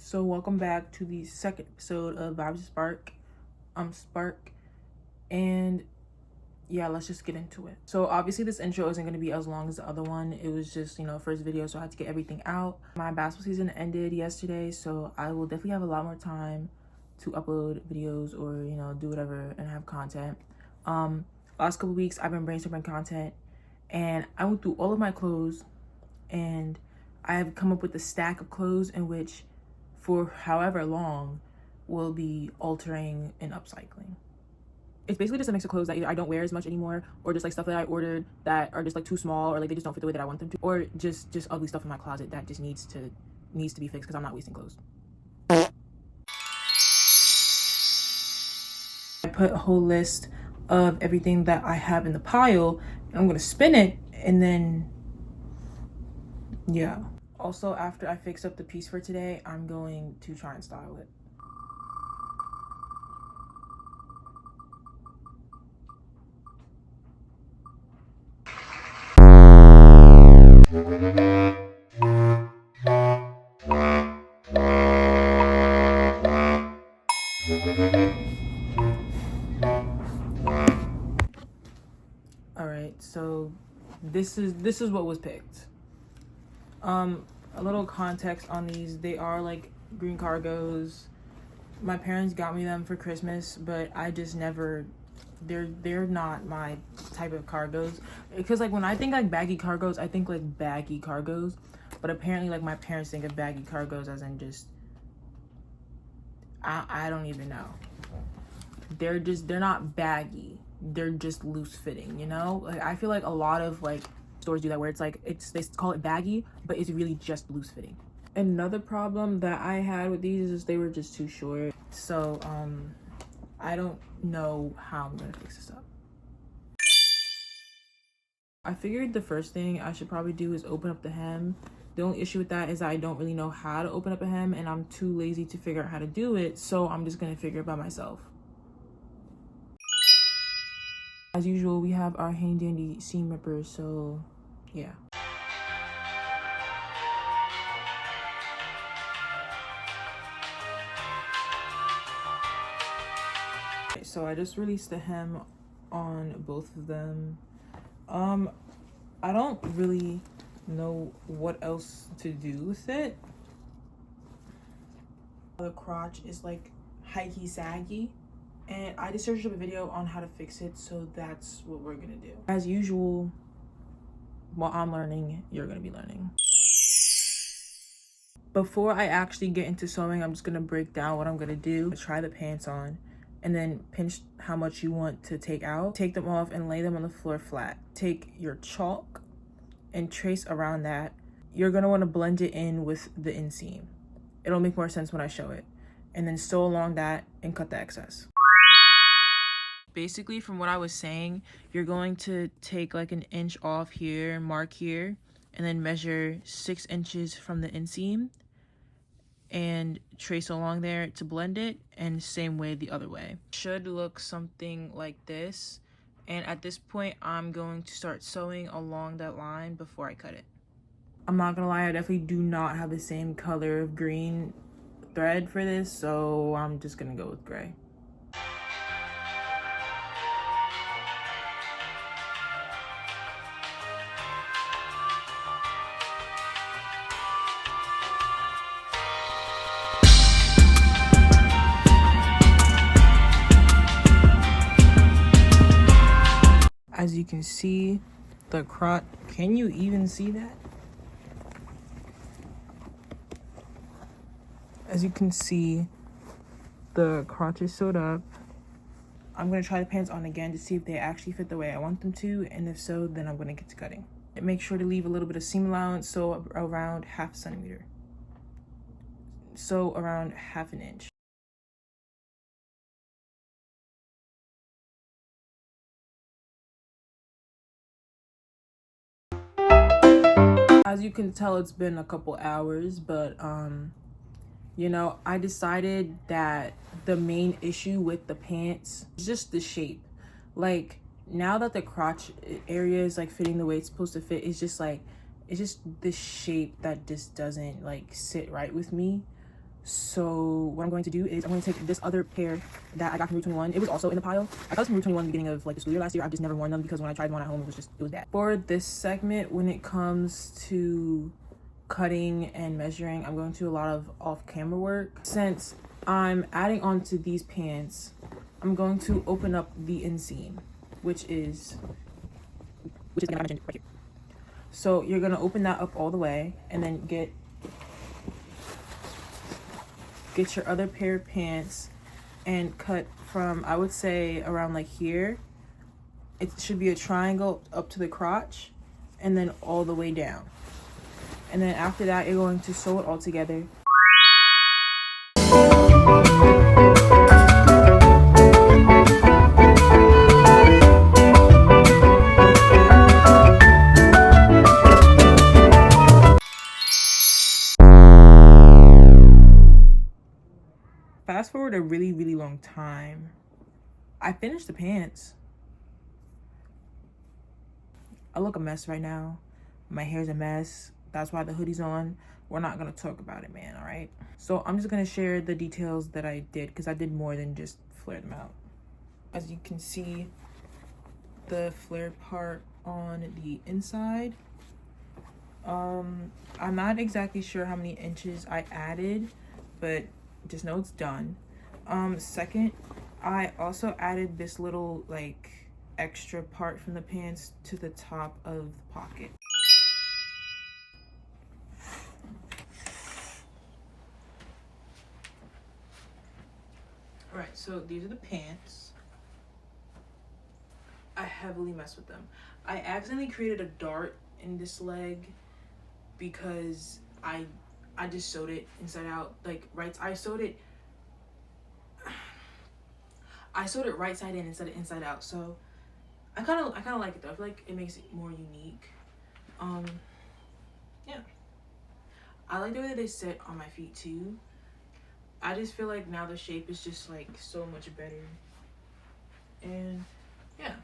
So welcome back to the second episode of Vibes Spark. I'm Spark, and yeah, let's just get into it. So obviously this intro isn't going to be as long as the other one. It was just, first video, so I had to get everything out. My basketball season ended yesterday, so I will definitely have a lot more time to upload videos or, do whatever and have content. Last couple weeks I've been brainstorming content, and I went through all of my clothes, and I have come up with a stack of clothes in which, for however long, will be altering and upcycling. It's basically just a mix of clothes that either I don't wear as much anymore, or just like stuff that I ordered that are just like too small, or like they just don't fit the way that I want them to, or just ugly stuff in my closet that just needs to be fixed because I'm not wasting clothes. I put a whole list of everything that I have in the pile, and I'm gonna spin it, and then yeah. Also, after I fix up the piece for today, I'm going to try and style it. All right, so this is what was picked. A little context on these: they are like green cargos. My parents got me them for Christmas, but I just never. They're not my type of cargos, because like when I think like baggy cargos, I think like baggy cargos, but apparently like my parents think of baggy cargos as in just I don't even know. They're not baggy. They're just loose fitting, Like I feel like a lot of like stores do that, where it's like they call it baggy, but it's really just loose fitting. Another problem that I had with these is they were just too short. So I don't know how I'm gonna fix this up. I figured the first thing I should probably do is open up the hem. The only issue with that is I don't really know how to open up a hem, and I'm too lazy to figure out how to do it, so I'm just gonna figure it by myself. As usual, we have our handy dandy seam ripper, so yeah. So I just released the hem on both of them. I don't really know what else to do with it. The crotch is like hikey saggy, and I just searched up a video on how to fix it, so that's what we're gonna do. As usual, while I'm learning, you're gonna be learning. Before I actually get into sewing, I'm just gonna break down what I'm gonna do. Try the pants on, and then pinch how much you want to take out. Take them off and lay them on the floor flat. Take your chalk and trace around that. You're gonna wanna blend it in with the inseam. It'll make more sense when I show it. And then sew along that and cut the excess. Basically, from what I was saying, you're going to take like an inch off here, mark here, and then measure 6 inches from the inseam and trace along there to blend it, and same way the other way. Should look something like this, and at this point I'm going to start sewing along that line before I cut it. I'm not gonna lie, I definitely do not have the same color of green thread for this, so I'm just gonna go with gray. As you can see, the crotch, can you even see that? As you can see, the crotch is sewed up. I'm gonna try the pants on again to see if they actually fit the way I want them to, and if so, then I'm gonna get to cutting. And make sure to leave a little bit of seam allowance, so around 1/2 centimeter. So around 1/2 inch. As you can tell, it's been a couple hours, but I decided that the main issue with the pants is just the shape. Like, now that the crotch area is like fitting the way it's supposed to fit, it's just the shape that just doesn't like sit right with me. So what I'm going to do is I'm going to take this other pair that I got from Route 21. It was also in the pile. I got this from Route 21 in the beginning of like the school year last year. I've just never worn them because when I tried one at home, it was bad. For this segment, when it comes to cutting and measuring, I'm going to do a lot of off-camera work. Since I'm adding on to these pants, I'm going to open up the inseam, which is I mentioned right here. So you're gonna open that up all the way and then get your other pair of pants and cut from, I would say, around like here. It should be a triangle up to the crotch and then all the way down. And then after that, you're going to sew it all together. Fast forward a really, really long time. I finished the pants. I look a mess right now. My hair's a mess. That's why the hoodie's on. We're not gonna talk about it, man, all right? So I'm just gonna share the details that I did because I did more than just flare them out. As you can see, the flared part on the inside. I'm not exactly sure how many inches I added, but just know it's done. Second, I also added this little like extra part from the pants to the top of the pocket. All right, so these are the pants. I heavily messed with them. I accidentally created a dart in this leg because I just sewed it inside out, like right. I sewed it right side in instead of inside out. So I kind of like it though. I feel like it makes it more unique. Yeah. I like the way that they sit on my feet too. I just feel like now the shape is just like so much better. And yeah.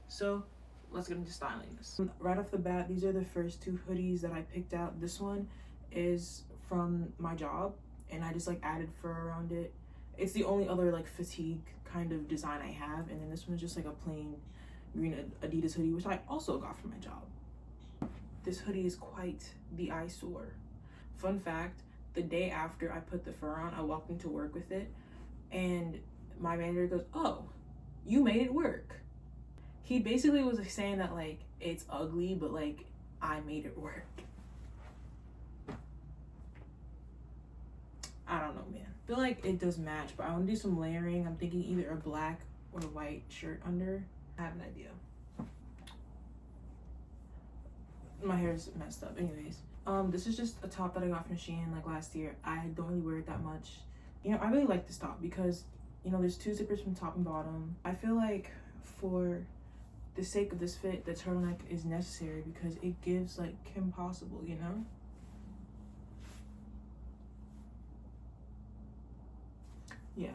So let's get into styling this. Right off the bat, these are the first two hoodies that I picked out. This one is from my job and I just like added fur around it. It's the only other like fatigue kind of design I have. And then this one's just like a plain green Adidas hoodie, which I also got from my job. This hoodie is quite the eyesore. Fun fact, the day after I put the fur on, I walked into work with it and my manager goes, "Oh, you made it work." He basically was saying that like it's ugly, but like I made it work. I don't know, man. I feel like it does match, but I want to do some layering. I'm thinking either a black or a white shirt under. I have an idea. My hair's messed up. Anyways, this is just a top that I got from Shein like last year. I don't really wear it that much. You know, I really like this top because, you know, there's two zippers from top and bottom. I feel like for the sake of this fit, the turtleneck is necessary because it gives like Kim Possible, you know? Yeah.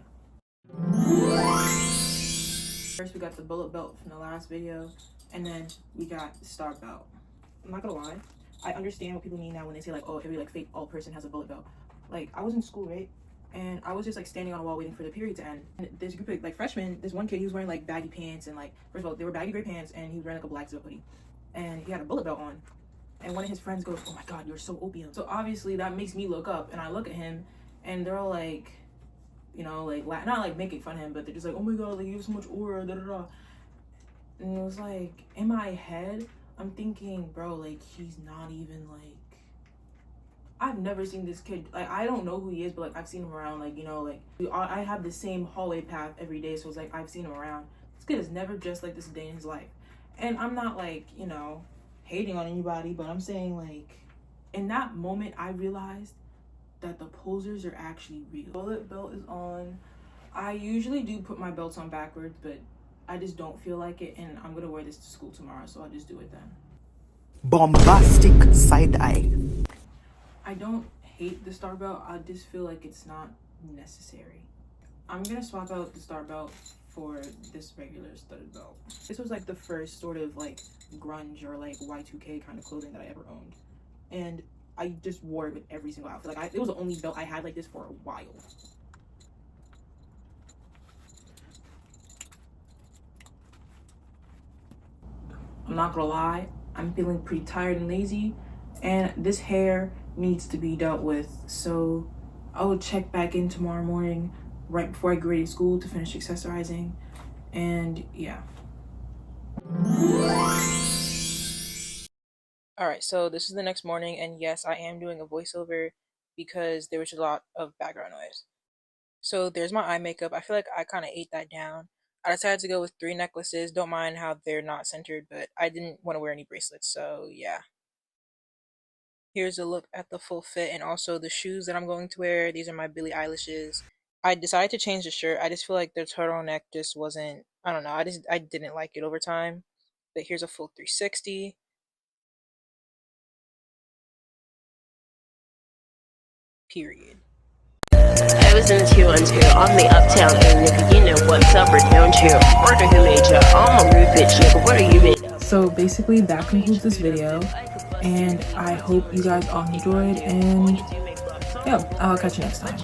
First we got the bullet belt from the last video, and then we got the star belt. I'm not gonna lie, I understand what people mean now when they say like, oh, every like fake all person has a bullet belt. Like I was in school, right? And I was just like standing on a wall waiting for the period to end. And this group of like freshmen, this one kid, he was wearing like baggy pants and like, first of all, they were baggy gray pants and he was wearing like a black zip hoodie. And he had a bullet belt on. And one of his friends goes, "Oh my God, you're so opium." So obviously that makes me look up and I look at him and they're all like, you know, like, not like making fun of him, but they're just like, "Oh my God, like you have so much aura, da da da." And it was like, in my head, I'm thinking, bro, like he's not even like, I've never seen this kid, like I don't know who he is, but like I've seen him around, like, you know, like I have the same hallway path every day, so it's like I've seen him around. This kid has never dressed like this a day in his life. And I'm not like, you know, hating on anybody, but I'm saying like in that moment I realized that the posers are actually real. Bullet belt is on. I usually do put my belts on backwards, but I just don't feel like it, and I'm gonna wear this to school tomorrow, so I'll just do it then. Bombastic side eye. I don't hate the star belt, I just feel like it's not necessary. I'm gonna swap out the star belt for this regular studded belt. This was like the first sort of like grunge or like Y2K kind of clothing that I ever owned. And I just wore it with every single outfit. Like it was the only belt I had like this for a while. I'm not gonna lie, I'm feeling pretty tired and lazy, and this hair needs to be dealt with. So I will check back in tomorrow morning right before I get ready to school to finish accessorizing. And yeah. Alright, so this is the next morning, and yes, I am doing a voiceover because there was a lot of background noise. So there's my eye makeup. I feel like I kind of ate that down. I decided to go with 3 necklaces. Don't mind how they're not centered, but I didn't want to wear any bracelets, so yeah. Here's a look at the full fit and also the shoes that I'm going to wear. These are my Billie Eilishes. I decided to change the shirt. I just feel like the turtleneck just wasn't, I don't know, I didn't like it over time. But here's a full 360. Period. Ever since you and two on the uptown and nigga, you know what's up or don't you? Word who made ya? I'm a rude bitch, nigga. What are you made? So basically that concludes this video, and I hope you guys all enjoyed, and yeah, I'll catch you next time.